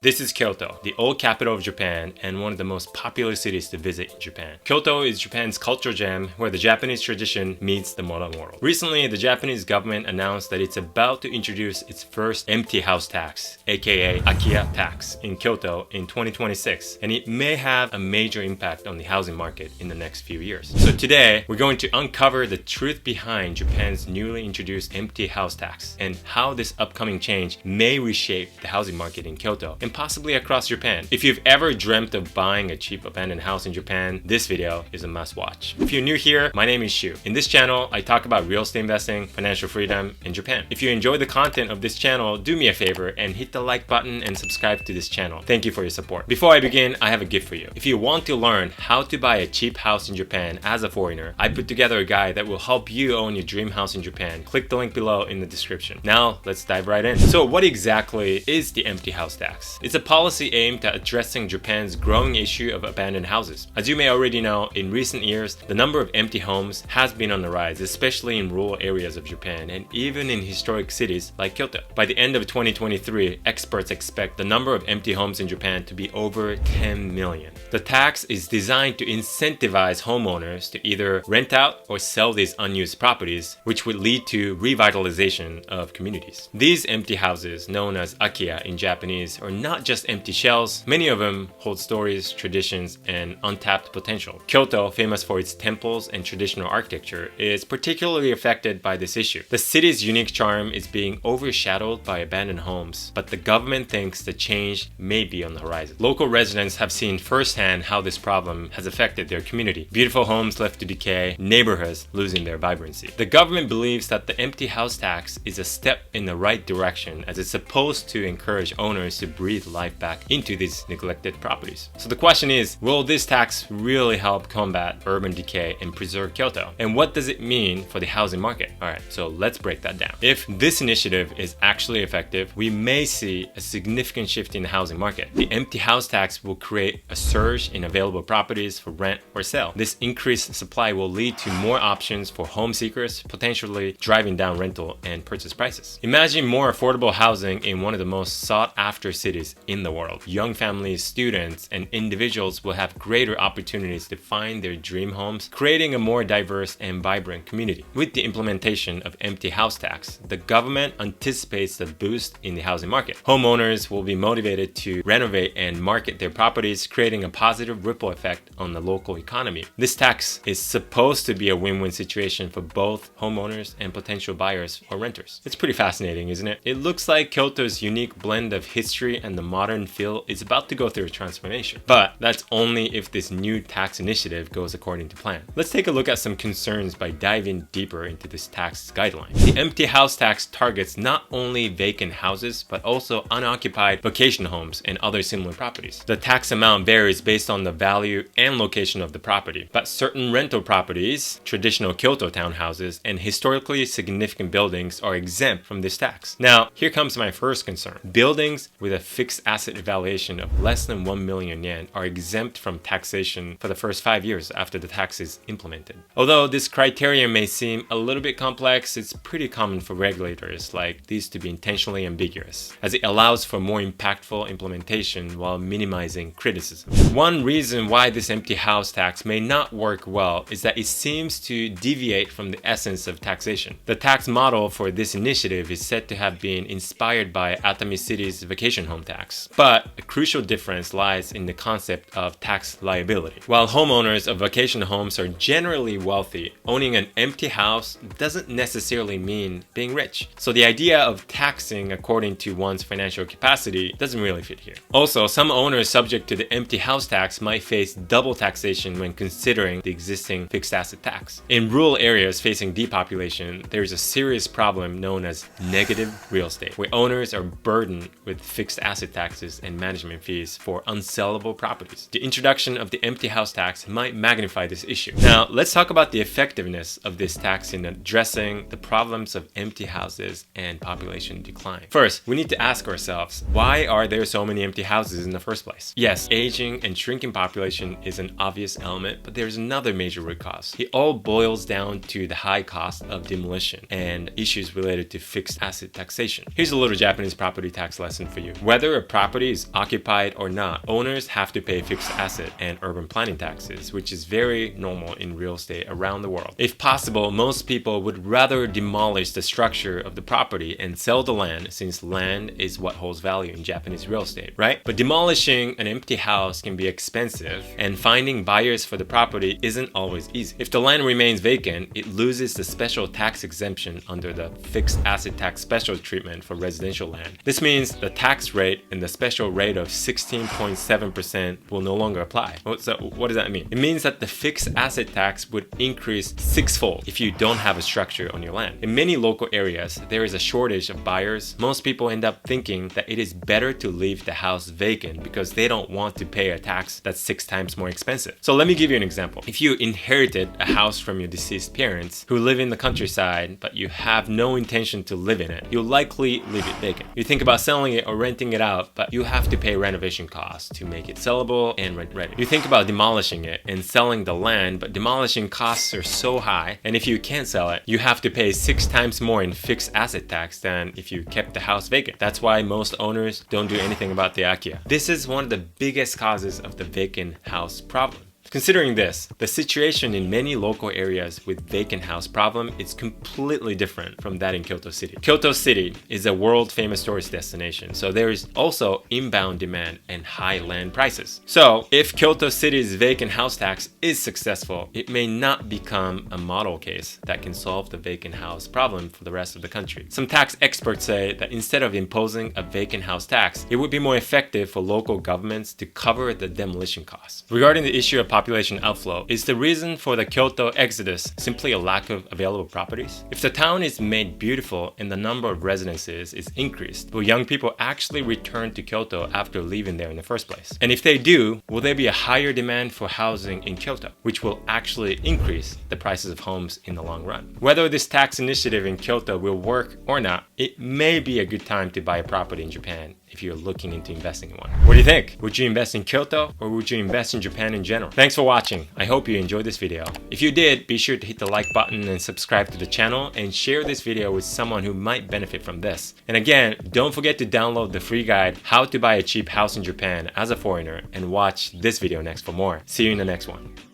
This is Kyoto, the old capital of Japan and one of the most popular cities to visit in Japan. Kyoto is Japan's cultural gem where the Japanese tradition meets the modern world. Recently, the Japanese government announced that it's about to introduce its first empty house tax, aka Akia tax, in Kyoto in 2026, and it may have a major impact on the housing market in the next few years. So today, we're going to uncover the truth behind Japan's newly introduced empty house tax and how this upcoming change may reshape the housing market in Kyoto and possibly across Japan. If you've ever dreamt of buying a cheap abandoned house in Japan, this video is a must watch. If you're new here, my name is Shu. In this channel, I talk about real estate investing, financial freedom, and Japan. If you enjoy the content of this channel, do me a favor and hit the like button and subscribe to this channel. Thank you for your support. Before I begin, I have a gift for you. If you want to learn how to buy a cheap house in Japan as a foreigner, I put together a guide that will help you own your dream house in Japan. Click the link below in the description. Now, let's dive right in. So what exactly is the empty house tax? It's a policy aimed at addressing Japan's growing issue of abandoned houses. As you may already know, in recent years, the number of empty homes has been on the rise, especially in rural areas of Japan and even in historic cities like Kyoto. By the end of 2023, experts expect the number of empty homes in Japan to be over 10 million. The tax is designed to incentivize homeowners to either rent out or sell these unused properties, which would lead to revitalization of communities. These empty houses, known as Akia in Japanese, are not just empty shells. Many of them hold stories, traditions, and untapped potential. Kyoto, famous for its temples and traditional architecture, is particularly affected by this issue. The city's unique charm is being overshadowed by abandoned homes, but the government thinks the change may be on the horizon. Local residents have seen firsthand how this problem has affected their community. Beautiful homes left to decay, neighborhoods losing their vibrancy. The government believes that the empty house tax is a step in the right direction, as it's supposed to encourage owners to breathe life back into these neglected properties. So the question is, will this tax really help combat urban decay and preserve Kyoto? And what does it mean for the housing market? Alright, so let's break that down. If this initiative is actually effective, we may see a significant shift in the housing market. The empty house tax will create a surge in available properties for rent or sale. This increased supply will lead to more options for home seekers, potentially driving down rental and purchase prices. Imagine more affordable housing in one of the most sought after cities in the world. Young families, students, and individuals will have greater opportunities to find their dream homes, creating a more diverse and vibrant community. With the implementation of empty house tax, the government anticipates a boost in the housing market. Homeowners will be motivated to renovate and market their properties, creating a positive ripple effect on the local economy. This tax is supposed to be a win-win situation for both homeowners and potential buyers or renters. It's pretty fascinating, isn't it? It looks like Kyoto's unique blend of history and the modern feel is about to go through a transformation. But that's only if this new tax initiative goes according to plan. Let's take a look at some concerns by diving deeper into this tax guideline. The empty house tax targets not only vacant houses, but also unoccupied vacation homes and other similar properties. The tax amount varies based on the value and location of the property, but certain rental properties, traditional Kyoto townhouses, and historically significant buildings are exempt from this tax. Now, here comes my first concern. Buildings with a fixed asset valuation of less than 1 million yen are exempt from taxation for the first 5 years after the tax is implemented. Although this criterion may seem a little bit complex, it's pretty common for regulators like these to be intentionally ambiguous, as it allows for more impactful implementation while minimizing criticism. One reason why this empty house tax may not work well is that it seems to deviate from the essence of taxation. The tax model for this initiative is said to have been inspired by Atami City's vacation home tax. But a crucial difference lies in the concept of tax liability. While homeowners of vacation homes are generally wealthy, owning an empty house doesn't necessarily mean being rich. So the idea of taxing according to one's financial capacity doesn't really fit here. Also, some owners subject to the empty house tax might face double taxation when considering the existing fixed asset tax. In rural areas facing depopulation, there's a serious problem known as negative real estate, where owners are burdened with fixed asset taxes and management fees for unsellable properties. The introduction of the empty house tax might magnify this issue. Now, let's talk about the effectiveness of this tax in addressing the problems of empty houses and population decline. First, we need to ask ourselves, why are there so many empty houses in the first place? Yes, aging and shrinking population is an obvious element, but there's another major root cause. It all boils down to the high cost of demolition and issues related to fixed asset taxation. Here's a little Japanese property tax lesson for you. Whether Whether a property is occupied or not, owners have to pay fixed asset and urban planning taxes, which is very normal in real estate around the world. If possible, most people would rather demolish the structure of the property and sell the land, since land is what holds value in Japanese real estate, right? But demolishing an empty house can be expensive, and finding buyers for the property isn't always easy. If the land remains vacant, it loses the special tax exemption under the fixed asset tax special treatment for residential land. This means the tax rate and the special rate of 16.7% will no longer apply. So what does that mean? It means that the fixed asset tax would increase sixfold if you don't have a structure on your land. In many local areas, there is a shortage of buyers. Most people end up thinking that it is better to leave the house vacant because they don't want to pay a tax that's 6 times more expensive. So let me give you an example. If you inherited a house from your deceased parents who live in the countryside, but you have no intention to live in it, you'll likely leave it vacant. You think about selling it or renting it out, but you have to pay renovation costs to make it sellable and rent ready. You think about demolishing it and selling the land, but demolishing costs are so high, and if you can't sell it, you have to pay 6 times more in fixed asset tax than if you kept the house vacant. That's why most owners don't do anything about the Akia. This is one of the biggest causes of the vacant house problem. Considering this, the situation in many local areas with vacant house problem is completely different from that in Kyoto City. Kyoto City is a world-famous tourist destination, so there is also inbound demand and high land prices. So, if Kyoto City's vacant house tax is successful, it may not become a model case that can solve the vacant house problem for the rest of the country. Some tax experts say that instead of imposing a vacant house tax, it would be more effective for local governments to cover the demolition costs. Regarding the issue of population outflow, is the reason for the Kyoto exodus simply a lack of available properties? If the town is made beautiful and the number of residences is increased, will young people actually return to Kyoto after leaving there in the first place? And if they do, will there be a higher demand for housing in Kyoto, which will actually increase the prices of homes in the long run? Whether this tax initiative in Kyoto will work or not, it may be a good time to buy a property in Japan if you're looking into investing in one. What do you think? Would you invest in Kyoto, or would you invest in Japan in general? Thanks for watching. I hope you enjoyed this video. If you did, be sure to hit the like button and subscribe to the channel, and share this video with someone who might benefit from this. And again, don't forget to download the free guide, How to Buy a Cheap House in Japan as a Foreigner, and watch this video next for more. See you in the next one.